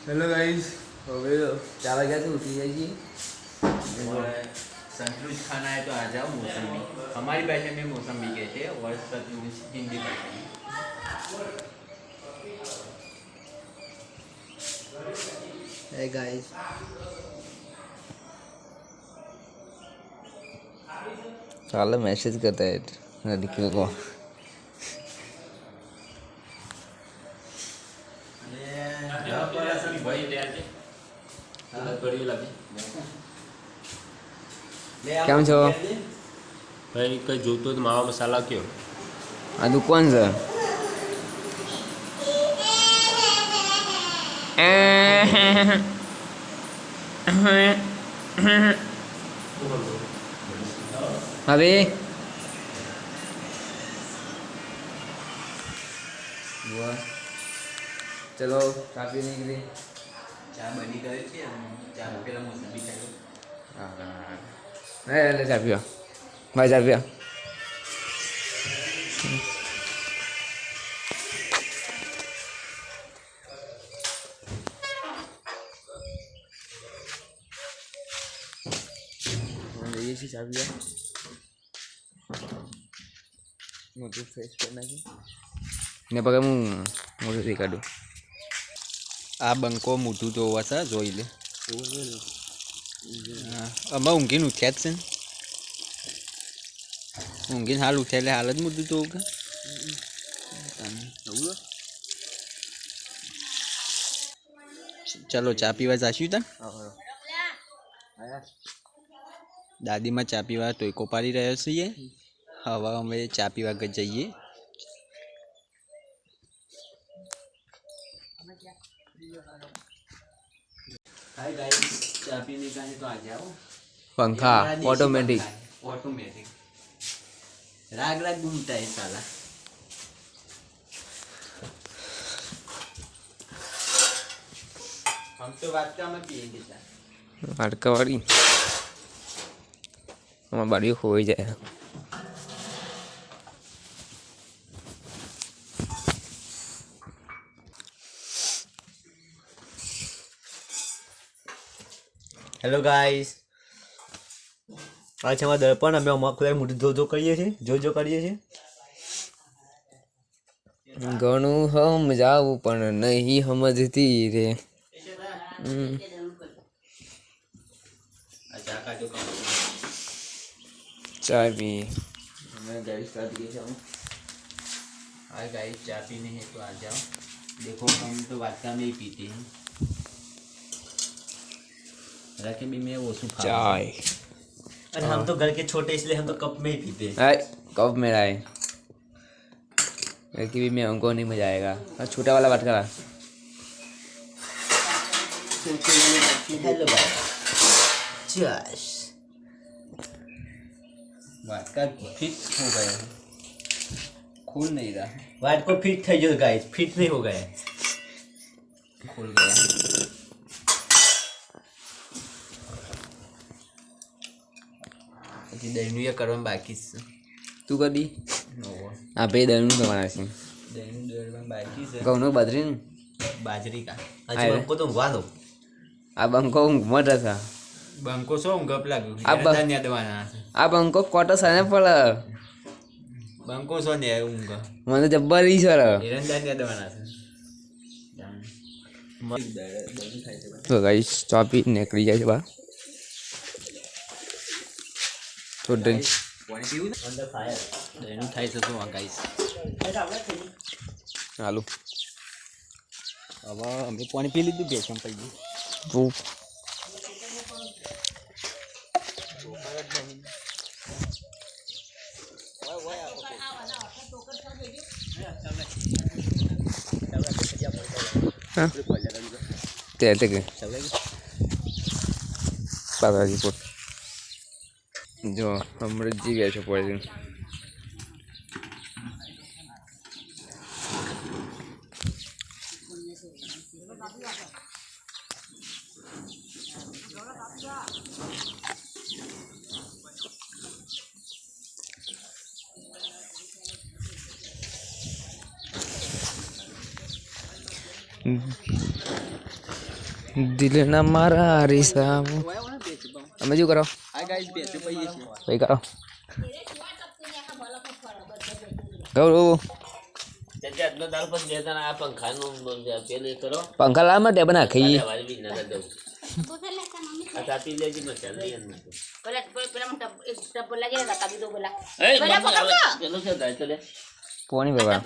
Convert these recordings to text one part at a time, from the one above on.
hello guys હવે 4 વાગ્યાથી ઉઠી જાય છીએ और सतलुज खाना है तो आ जाओ मौसमी हमारी भाषा में मौसमी कहते हैं और सतलुज हिंदी भाषा में हे गाइस साला मैसेज करता है लड़कियों को કેમ છો ભાઈ કંઈ જોતું તો માવા મસાલા કયો આ દુકાન છે હવે ચલો ચા પી નીકળી ચા બની ગઈ છે ચા પેલા મોસમી ખાઈ હા એટલે ચા પીવા ભાઈ ચા પીવા જઈએ છીએ ચા પીવા મોટું ફ્રેશ કરી નાખી ને પગે હું મોટું થઈ કાઢું આ બંકો મોટું તો હોવા છે જોઈ લે આમાં ઊંઘીને ઉઠ્યા જ છે ને ઊંઘીને હાલ ઉઠ્યા એટલે હાલ જ મોટું તો કે ચલો ચા પીવા જાશું તને દાદીમાં ચા પીવા ટોયકો પાડી રહ્યો છીએ હવે અમે ચા પીવા જઈએ हाय गाइस चाय पीने का है तो आ जाओ पंखा ऑटोमेटिक ऑटोमेटिक राग राग घूमता है साला हम तो वाटका में पिएंगे चाय हाडका वाली हमारी बाड़ी हो जाए હેલો ગાઈસ આ છે અમારા દર્પણ અમે અમારા મોટું જો કરીએ છીએ જો કરીએ છીએ ઘણું સમજાવું પણ નહીં સમજતી રે अच्छा का जो काम ચાય પી हमें गाइस कर दिए हम हाय गाइस चाय पीने है तो आ जाओ देखो हम तो वाटका में ही पीते हैं रखे भी मैं वो सुखा चाय अरे हम तो घर के छोटे इसलिए हम तो कप में ही पीते हैं कब मेरा है लड़की भी में हमको नहीं मजा आएगा और छोटा वाला बात करा हेलो भाई चश वाटका फिट हो गया है खुल नहीं रहा वाट को फिट था जो गाइस फिट नहीं हो गया खुल गया પછી દહીંનું એ કરવાનું બાકી છે તું કદી આ બે દળનું કરવાના છે દહીંનું દળવાનું બાકી છે ઘઉંનું બાજરીનું બાજરી કા अच्छा हमको तो ઊંઘવા દો આ બંકો મોટા છે બંકો શું ગપ લાગ્યું આ ધાન્ય દવાના છે આ બંકો કોટો સાને પડે બંકો શું ને ઊંઘ મને જબ્બર ઈ સર ધાન્ય દવાના છે તો ગાઈસ ચોપી નીકળી જાય છે બા તો ડ્રિંક પાણી પીવું ને અંદર ફાયર દહીંનું થાય છે શું આ ગાઈસ હાલો હવે અમે પાણી પી લીધું બે ચમ પી તો તે કે પાતાજી પોટ જો અમૃતજી ગયા છે પોઈઝન દિલના મારા હરીસા અમે શું કરો આ ગાઈસ બેસે પઈએ છે ભાઈ કરો કહું પંખા લાવ માટે બના ખાઈએ પોણી બાબા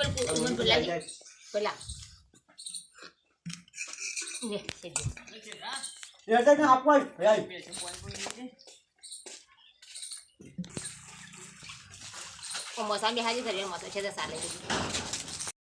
મોસમ બી હાજી કરી મત છે તો ચાલે